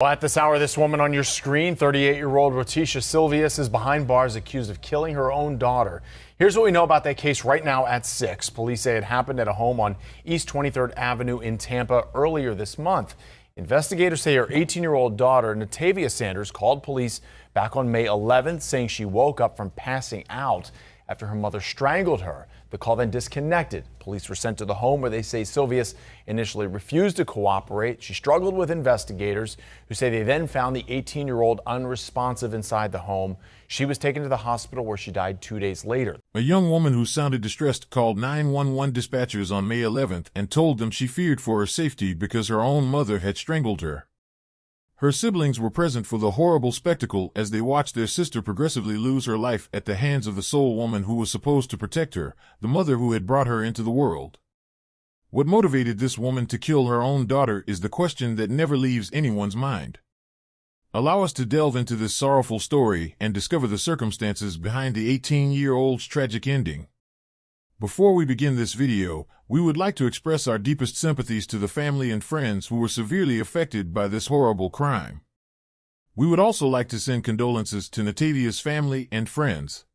Well, at this hour, this woman on your screen, 38-year-old Rotesha Silveus, is behind bars accused of killing her own daughter. Here's what we know about that case right now at 6. Police say it happened at a home on East 23rd Avenue in Tampa earlier this month. Investigators say her 18-year-old daughter, Natavia Sanders, called police back on May 11th, saying she woke up from passing out after her mother strangled her. The call then disconnected. Police were sent to the home where they say Silveus initially refused to cooperate. She struggled with investigators who say they then found the 18-year-old unresponsive inside the home. She was taken to the hospital where she died 2 days later. A young woman who sounded distressed called 911 dispatchers on May 11th and told them she feared for her safety because her own mother had strangled her. Her siblings were present for the horrible spectacle as they watched their sister progressively lose her life at the hands of the sole woman who was supposed to protect her, the mother who had brought her into the world. What motivated this woman to kill her own daughter is the question that never leaves anyone's mind. Allow us to delve into this sorrowful story and discover the circumstances behind the 18-year-old's tragic ending. Before we begin this video, we would like to express our deepest sympathies to the family and friends who were severely affected by this horrible crime. We would also like to send condolences to Natavia's family and friends.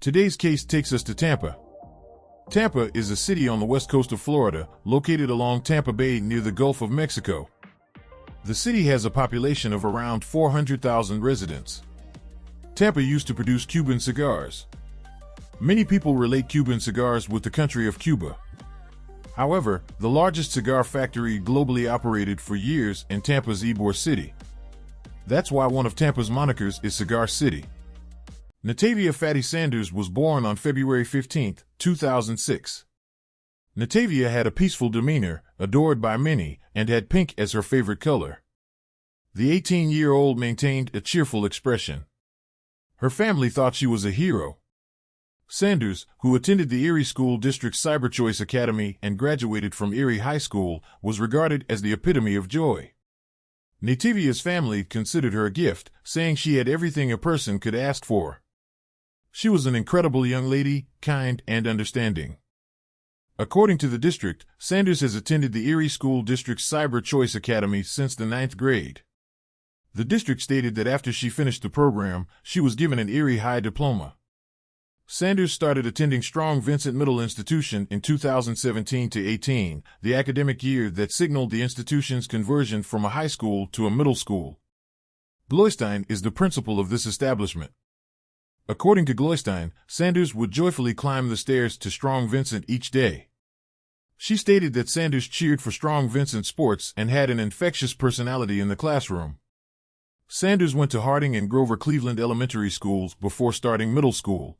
Today's case takes us to Tampa. Tampa is a city on the west coast of Florida, located along Tampa Bay near the Gulf of Mexico. The city has a population of around 400,000 residents. Tampa used to produce Cuban cigars. Many people relate Cuban cigars with the country of Cuba. However, the largest cigar factory globally operated for years in Tampa's Ybor City. That's why one of Tampa's monikers is Cigar City. Natavia "Fatty" Sanders was born on February 15, 2006. Natavia had a peaceful demeanor, adored by many, and had pink as her favorite color. The 18-year-old maintained a cheerful expression. Her family thought she was a hero. Sanders, who attended the Erie School District's Cyber Choice Academy and graduated from Erie High School, was regarded as the epitome of joy. Natavia's family considered her a gift, saying she had everything a person could ask for. She was an incredible young lady, kind and understanding. According to the district, Sanders has attended the Erie School District's Cyber Choice Academy since the 9th grade. The district stated that after she finished the program, she was given an Erie High diploma. Sanders started attending Strong Vincent Middle Institution in 2017-18, the academic year that signaled the institution's conversion from a high school to a middle school. Gloystein is the principal of this establishment. According to Gloystein, Sanders would joyfully climb the stairs to Strong Vincent each day. She stated that Sanders cheered for Strong Vincent sports and had an infectious personality in the classroom. Sanders went to Harding and Grover Cleveland elementary schools before starting middle school.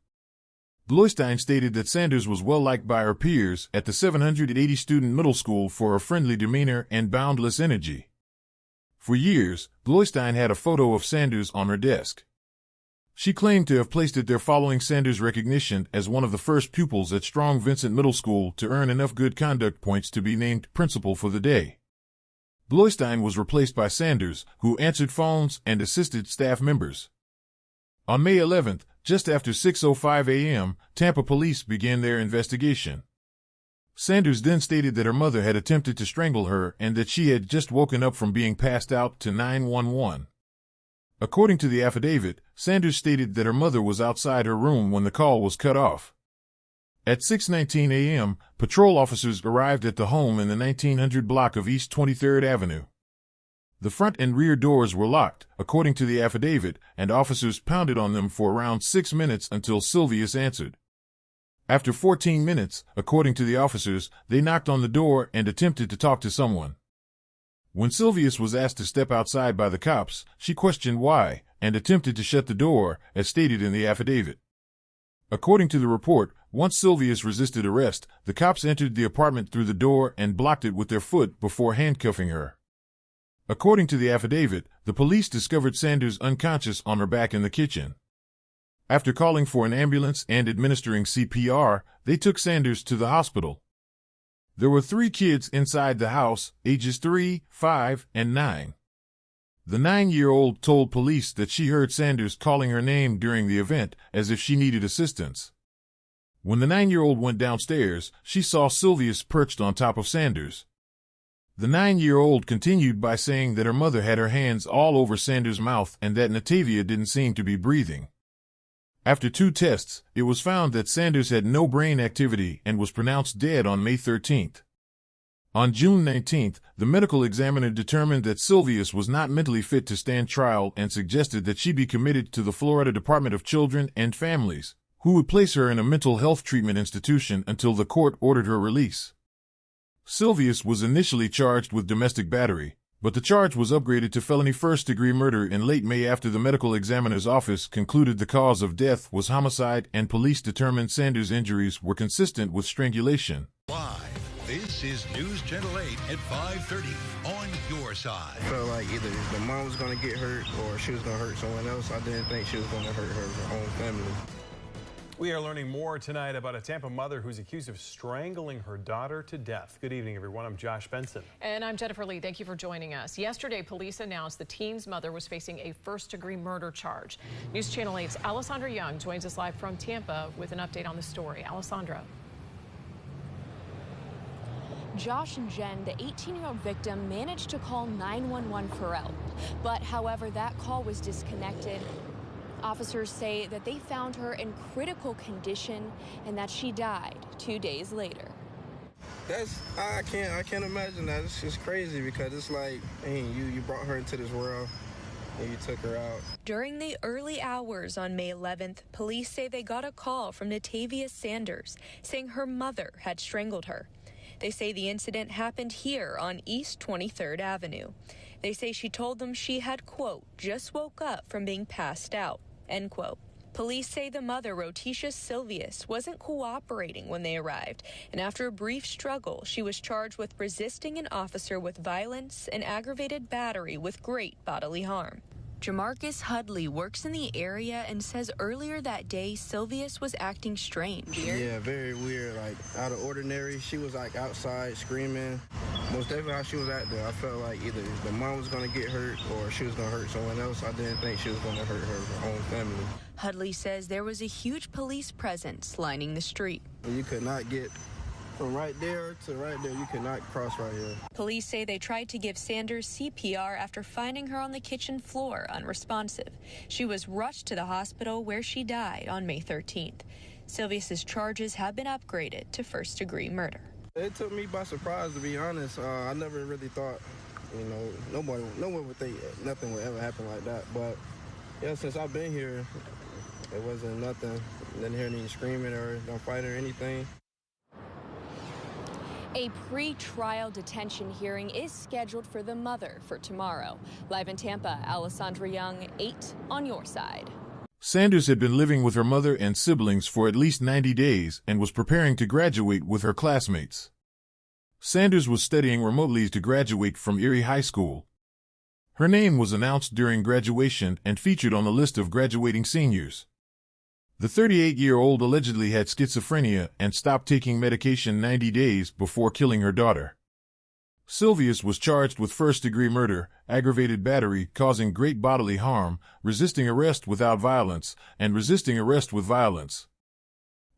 Gloystein stated that Sanders was well liked by her peers at the 780-student middle school for her friendly demeanor and boundless energy. For years, Gloystein had a photo of Sanders on her desk. She claimed to have placed it there following Sanders' recognition as one of the first pupils at Strong Vincent Middle School to earn enough good conduct points to be named principal for the day. Gloystein was replaced by Sanders, who answered phones and assisted staff members. On May 11th, just after 6:05 a.m., Tampa police began their investigation. Sanders then stated that her mother had attempted to strangle her and that she had just woken up from being passed out to 911. According to the affidavit, Sanders stated that her mother was outside her room when the call was cut off. At 6:19 a.m., patrol officers arrived at the home in the 1900 block of East 23rd Avenue. The front and rear doors were locked, according to the affidavit, and officers pounded on them for around 6 minutes until Silveus answered. After 14 minutes, according to the officers, they knocked on the door and attempted to talk to someone. When Silveus was asked to step outside by the cops, she questioned why, and attempted to shut the door, as stated in the affidavit. According to the report, once Silveus resisted arrest, the cops entered the apartment through the door and blocked it with their foot before handcuffing her. According to the affidavit, the police discovered Sanders unconscious on her back in the kitchen. After calling for an ambulance and administering CPR, they took Sanders to the hospital. There were 3 kids inside the house, ages 3, 5, and 9. The 9-year-old told police that she heard Sanders calling her name during the event as if she needed assistance. When the 9-year-old went downstairs, she saw Silveus perched on top of Sanders. The 9-year-old continued by saying that her mother had her hands all over Sanders' mouth and that Natavia didn't seem to be breathing. After 2 tests, it was found that Sanders had no brain activity and was pronounced dead on May 13th. On June 19th, the medical examiner determined that Silveus was not mentally fit to stand trial and suggested that she be committed to the Florida Department of Children and Families, who would place her in a mental health treatment institution until the court ordered her release. Silveus was initially charged with domestic battery, but the charge was upgraded to felony first-degree murder in late May after the medical examiner's office concluded the cause of death was homicide and police determined Sanders' injuries were consistent with strangulation. Live, this is News Channel 8 at 5:30 on your side. I felt like either the mom was going to get hurt or she was going to hurt someone else. I didn't think she was going to hurt her own family. We are learning more tonight about a Tampa mother who's accused of strangling her daughter to death. Good evening, everyone. I'm Josh Benson. And I'm Jennifer Lee. Thank you for joining us. Yesterday, police announced the teen's mother was facing a first-degree murder charge. News Channel 8's Alessandra Young joins us live from Tampa with an update on the story. Alessandra. Josh and Jen, the 18-year-old victim, managed to call 911 for help. But however, that call was disconnected. Officers say that they found her in critical condition and that she died 2 days later. I can't imagine that. It's just crazy because it's like, hey, you brought her into this world and you took her out. During the early hours on May 11th, police say they got a call from Natavia Sanders saying her mother had strangled her. They say the incident happened here on East 23rd Avenue. They say she told them she had, quote, just woke up from being passed out, end quote. Police say the mother, Rotesha Silveus, wasn't cooperating when they arrived, and after a brief struggle, she was charged with resisting an officer with violence and aggravated battery with great bodily harm. Jamarcus Hudley works in the area and says earlier that day, Silveus was acting strange. Yeah, very weird, like out of ordinary. She was like outside screaming. Most definitely how she was acting, I felt like either the mom was going to get hurt or she was going to hurt someone else. I didn't think she was going to hurt her own family. Hudley says there was a huge police presence lining the street. You could not get from right there to right there. You could not cross right here. Police say they tried to give Sanders CPR after finding her on the kitchen floor unresponsive. She was rushed to the hospital where she died on May 13th. Silveus' charges have been upgraded to first-degree murder. It took me by surprise, to be honest. I never really thought, no one would think nothing would ever happen like that. But yeah, since I've been here, it wasn't nothing. Didn't hear any screaming or no fighting or anything. A pre-trial detention hearing is scheduled for the mother for tomorrow. Live in Tampa, Alessandra Young, 8 on your side. Sanders had been living with her mother and siblings for at least 90 days and was preparing to graduate with her classmates. Sanders was studying remotely to graduate from Erie High School. Her name was announced during graduation and featured on the list of graduating seniors. The 38-year-old allegedly had schizophrenia and stopped taking medication 90 days before killing her daughter. Silveus was charged with first-degree murder, aggravated battery causing great bodily harm, resisting arrest without violence, and resisting arrest with violence.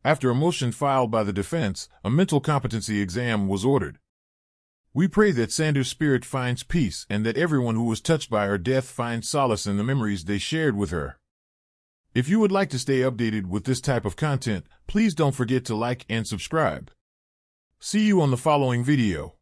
After a motion filed by the defense, a mental competency exam was ordered. We pray that Sanders' spirit finds peace and that everyone who was touched by her death finds solace in the memories they shared with her. If you would like to stay updated with this type of content, please don't forget to like and subscribe. See you on the following video.